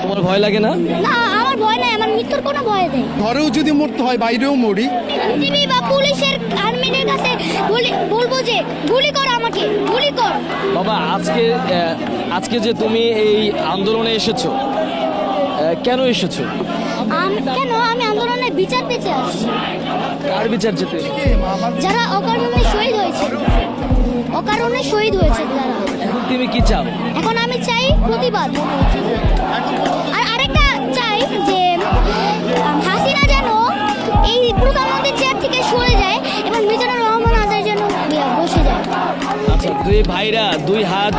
তোমার ভয় লাগে না? না, আমার ভয় নাই, আমার মৃত্যুর কোনো ভয় নেই। ঘরেও যদি মরতে হয় বাইরেও মরি। টিভি বা পুলিশের আর্মিদের কাছে বলবো যে গুলি কর, আমাকে গুলি কর। বাবা, আজকে যে তুমি এই আন্দোলনে এসেছো, কেন এসেছো? আমি আন্দোলনের বিচার পেতে আসছি। কার বিচার যেতে? যারা অকারণে শহীদ হয়েছে, অকারণে শহীদ হয়েছে যারা। এখন তুমি কি চাও? এখন আমি চাই প্রতিবাদ। আর আরেকটা চাই যে হাসিনা যেন এই প্রধানমন্ত্রীর চেয়ার থেকে সরে যায় এবং মিজানুর রহমান আজাদ যেন বসে যায়। আচ্ছা, দুই ভাইরা দুই হাত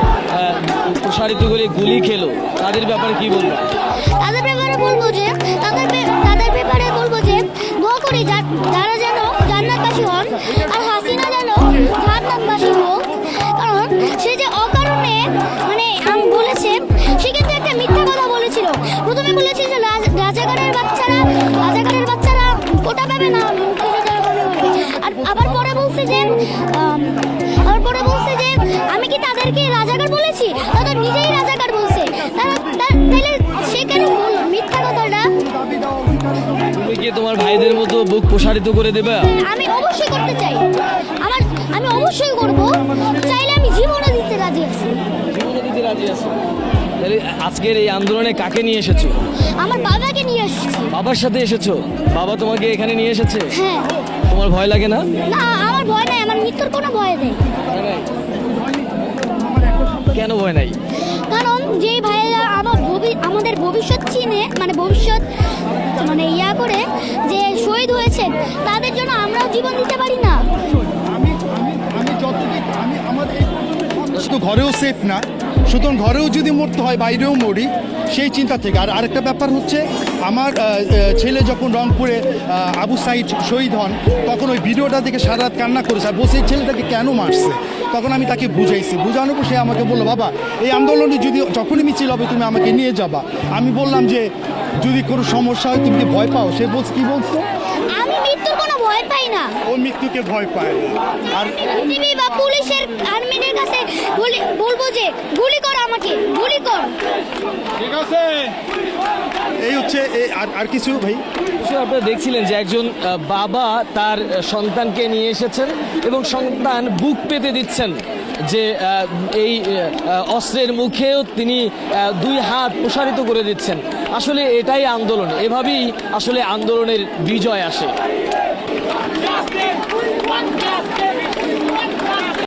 প্রসারিত করে গুলি খেলো, তাদের ব্যাপারে কি বলবো? তাদের ব্যাপারে বলবো যে তাদের ব্যাপারে বলবো যে দোয়া করি যারা যেন জান্নাতবাসী হন, আর হাসিনা যেন জাহান্নামবাসী হোক। কারণ সে যে অকারণে মানে বলেছে, সে কিন্তু একটা মিথ্যা কথা বলেছিল। প্রথমে বলেছিল যে রাজাকারের বাচ্চারা কোটা পাবে না, আর আবার পরে বলছে যে আমি কি তাদেরকে রাজাকার বলেছি? তাদের নিজেই রাজাকার বলছে। তাহলে সে কেন বলল মিথ্যা কথাটা? তুমি কি তোমার ভাইদের মতো বুক প্রসারিত করে দেবে? আমি অবশ্যই করতে চাই। আমি অবশ্যই করব, চাইলে আমি জীবনও দিতে রাজি আছি। জীবনে দিতে রাজি আছো? তাহলে আজকের এই আন্দোলনে কাকে নিয়ে এসেছো? আমার বাবাকে নিয়ে এসেছি। বাবার সাথে এসেছো? বাবা তোমাকে এখানে নিয়ে এসেছে? হ্যাঁ। তোমার ভয় লাগে না? না, আমার ভয় নাই, আমার মৃত্যুর কোনো ভয় নেই। কেন ভয় নাই? কারণ যেই ভাইয়েরা আমাদের ভবিষ্যৎ চিনে, ভবিষ্যৎ ইয়া করে যে শহীদ হয়েছে, তাদের জন্য আমরাও জীবন দিতে পারি না। শুধু ঘরেও সেফ না, সুতরাং ঘরেও যদি মরতে হয় বাইরেও মরি, সেই চিন্তা থেকে। আর আরেকটা ব্যাপার হচ্ছে, আমার ছেলে যখন রংপুরে আবু সাইদ শহীদ হন, তখন ওই ভিডিওটা দেখে সারা রাত কান্না করেছে, আর বসে এই ছেলেটাকে কেন মারছে। তখন আমি তাকে বুঝাইছি, বুঝানোর পর সে আমাকে বললো, বাবা এই আন্দোলনে যখনই মিছিল হবে তুমি আমাকে নিয়ে যাবা। আমি বললাম যে যদি কোনো সমস্যা হয় তুমি কি ভয় পাও? সে কি বলছো? আমি মৃত্যুর কোনো ভয় পাই না। ও মৃত্যুকে ভয় পায়। আর টিভি বা পুলিশের আর্মিদের কাছে বলবো যে গুলি কর, আমাকে গুলি কর। ঠিক আছে, এই হচ্ছে আর কিছু ভাই? আপনারা দেখছিলেন যে একজন বাবা তার সন্তানকে নিয়ে এসেছেন এবং সন্তান বুক পেতে দিচ্ছেন যে এই অস্ত্রের মুখেও তিনি দুই হাত প্রসারিত করে দিচ্ছেন। আসলে এটাই আন্দোলন, এভাবেই আসলে আন্দোলনের বিজয় আসে।